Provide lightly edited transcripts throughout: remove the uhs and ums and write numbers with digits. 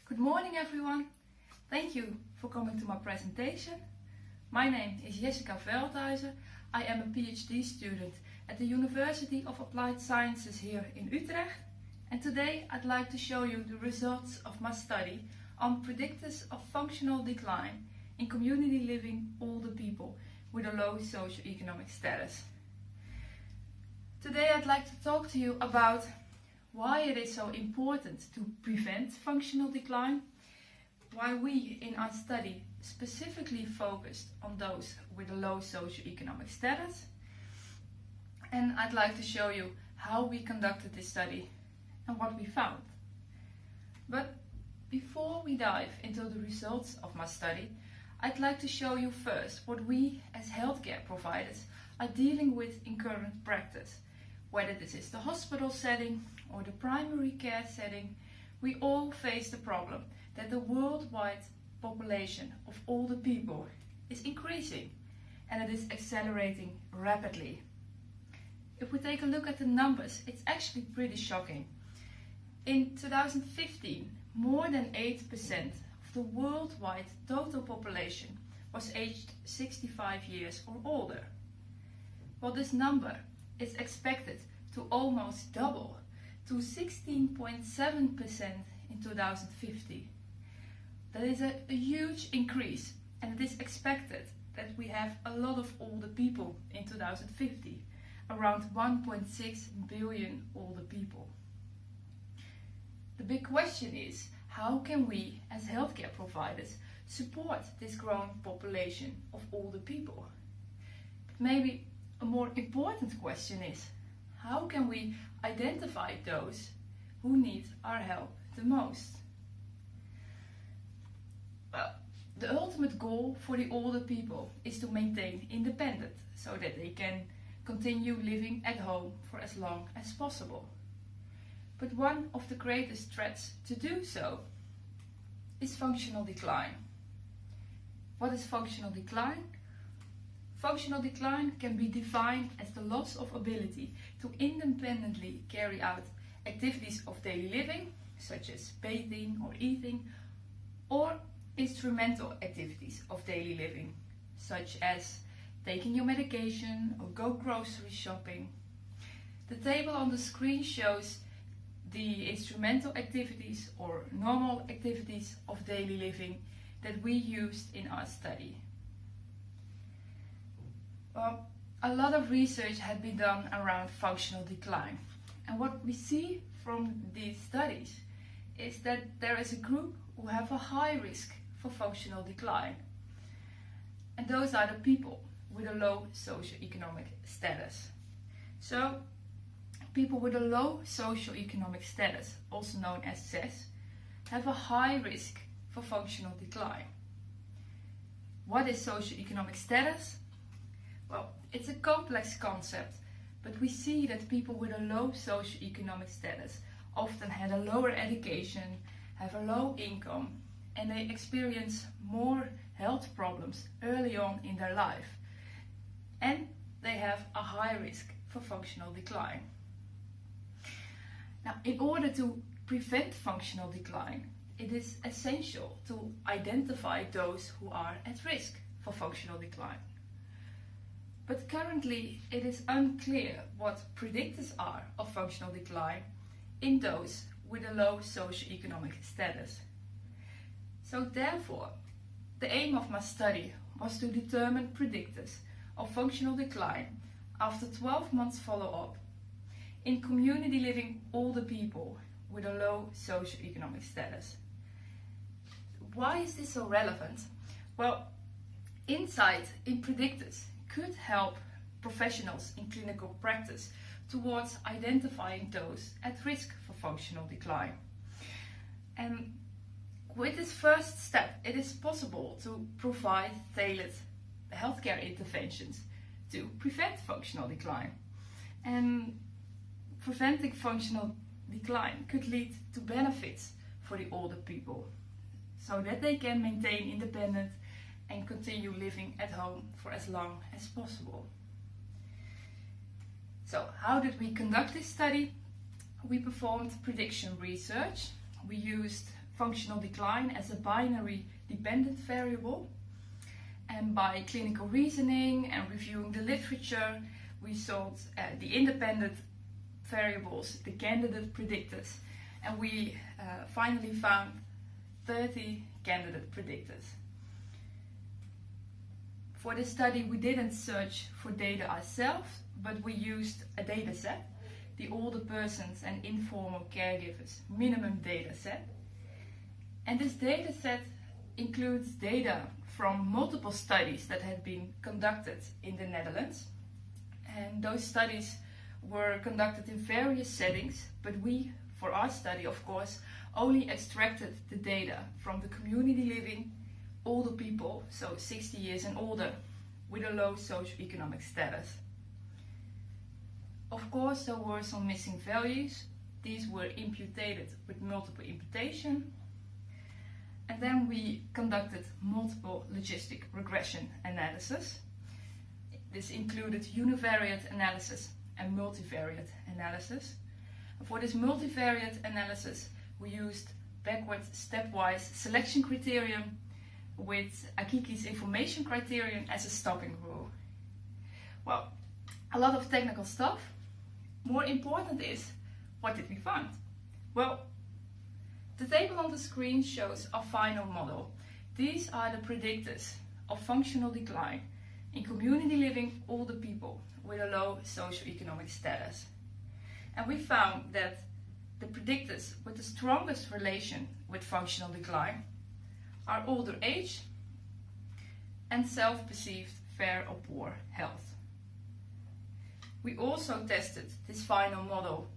Good morning everyone. Thank you for coming to my presentation. My name is Jessica Veldhuizen. I am a PhD student at the University of Applied Sciences here in Utrecht. And today I'd like to show you the results of my study on predictors of functional decline in community living older people with a low socioeconomic status. Today I'd like to talk to you about why it is so important to prevent functional decline, why we in our study specifically focused on those with a low socioeconomic status, and I'd like to show you how we conducted this study and what we found. But before we dive into the results of my study, I'd like to show you first what we as healthcare providers are dealing with in current practice. Whether this is the hospital setting or the primary care setting, we all face the problem that the worldwide population of older people is increasing and it is accelerating rapidly. If we take a look at the numbers, it's actually pretty shocking. In 2015, more than 8% of the worldwide total population was aged 65 years or older. Well, this number is expected to almost double to 16.7% in 2050. That is a huge increase, and it is expected that we have a lot of older people in 2050, around 1.6 billion older people. The big question is, how can we as healthcare providers support this growing population of older people? Maybe a more important question is, how can we identify those who need our help the most? Well, the ultimate goal for the older people is to maintain independence so that they can continue living at home for as long as possible. But one of the greatest threats to do so is functional decline. What is functional decline? Functional decline can be defined as the loss of ability to independently carry out activities of daily living, such as bathing or eating, or instrumental activities of daily living, such as taking your medication or go grocery shopping. The table on the screen shows the instrumental activities or normal activities of daily living that we used in our study. Well, a lot of research had been done around functional decline, and what we see from these studies is that there is a group who have a high risk for functional decline, and those are the people with a low socioeconomic status. So people with a low socioeconomic status, also known as SES, have a high risk for functional decline. What is socioeconomic status? Well, it's a complex concept, but we see that people with a low socioeconomic status often had a lower education, have a low income, and they experience more health problems early on in their life. And they have a high risk for functional decline. Now, in order to prevent functional decline, it is essential to identify those who are at risk for functional decline. But currently it is unclear what predictors are of functional decline in those with a low socioeconomic status. So therefore, the aim of my study was to determine predictors of functional decline after 12 months follow-up in community living older people with a low socioeconomic status. Why is this so relevant? Well, insight in predictors could help professionals in clinical practice towards identifying those at risk for functional decline. And with this first step, it is possible to provide tailored healthcare interventions to prevent functional decline. And preventing functional decline could lead to benefits for the older people, so that they can maintain independence and continue living at home for as long as possible. So how did we conduct this study? We performed prediction research. We used functional decline as a binary dependent variable. And by clinical reasoning and reviewing the literature, we solved the independent variables, the candidate predictors, and we finally found 30 candidate predictors. For this study, we didn't search for data ourselves, but we used a data set, the older persons and informal caregivers minimum data set. And this data set includes data from multiple studies that had been conducted in the Netherlands. And those studies were conducted in various settings, but we, for our study, of course, only extracted the data from the community living older people, so 60 years and older, with a low socioeconomic status. Of course, there were some missing values. These were imputed with multiple imputation. And then we conducted multiple logistic regression analysis. This included univariate analysis and multivariate analysis. And for this multivariate analysis, we used backward stepwise selection criterion with Akiki's information criterion as a stopping rule. Well, a lot of technical stuff. More important is, what did we find? Well, the table on the screen shows our final model. These are the predictors of functional decline in community living older people with a low socioeconomic status. And we found that the predictors with the strongest relation with functional decline are older age and self-perceived fair or poor health. We also tested this final model.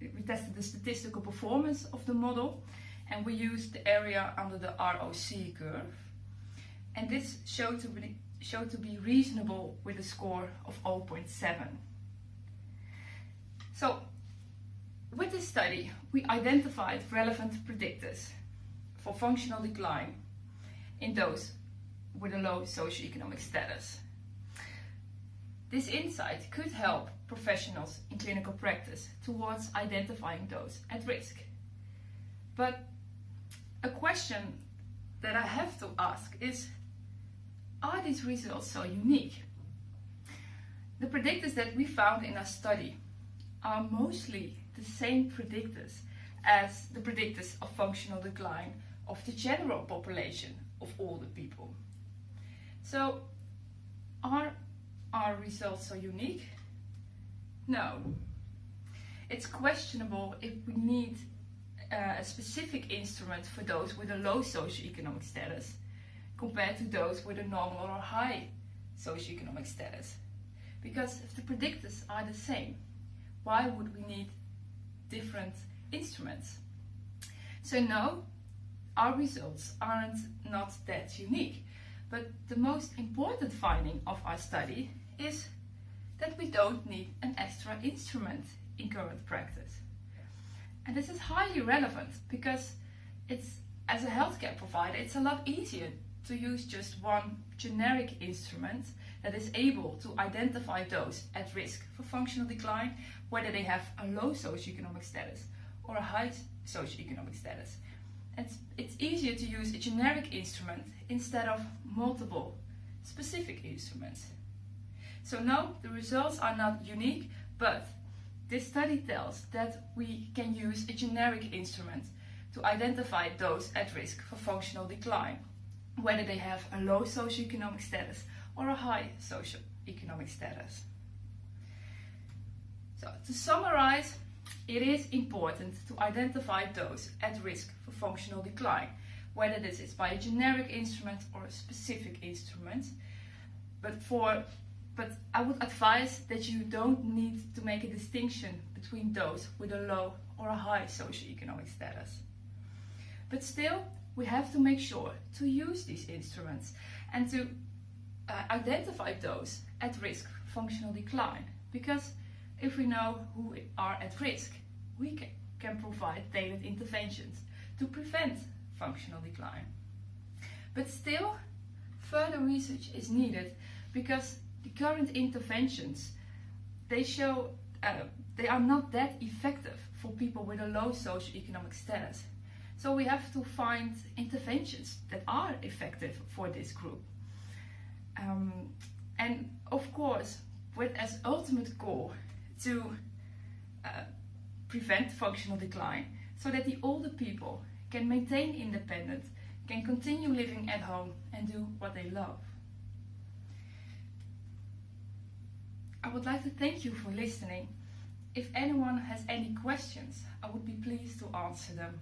We tested the statistical performance of the model, and we used the area under the ROC curve. And this showed to be reasonable with a score of 0.7. So, with this study, we identified relevant predictors for functional decline in those with a low socioeconomic status. This insight could help professionals in clinical practice towards identifying those at risk. But a question that I have to ask is, are these results so unique? The predictors that we found in our study are mostly the same predictors as the predictors of functional decline of the general population of older people. So, are our results so unique? No. It's questionable if we need a specific instrument for those with a low socioeconomic status compared to those with a normal or high socioeconomic status. Because if the predictors are the same, why would we need different instruments? So no, our results aren't not that unique. But the most important finding of our study is that we don't need an extra instrument in current practice. And this is highly relevant because as a healthcare provider, it's a lot easier to use just one generic instrument that is able to identify those at risk for functional decline, whether they have a low socioeconomic status or a high socioeconomic status. It's easier to use a generic instrument instead of multiple specific instruments. So no, the results are not unique, but this study tells that we can use a generic instrument to identify those at risk for functional decline, whether they have a low socioeconomic status or a high socioeconomic status. So to summarize, it is important to identify those at risk for functional decline, whether this is by a generic instrument or a specific instrument. But I would advise that you don't need to make a distinction between those with a low or a high socioeconomic status. But still, we have to make sure to use these instruments and to identify those at risk for functional decline, because if we know who are at risk, we can provide tailored interventions to prevent functional decline. But still, further research is needed because the current interventions, they show they are not that effective for people with a low socioeconomic status. So we have to find interventions that are effective for this group. And of course, with as ultimate goal to prevent functional decline, so that the older people can maintain independence, can continue living at home and do what they love. I would like to thank you for listening. If anyone has any questions, I would be pleased to answer them.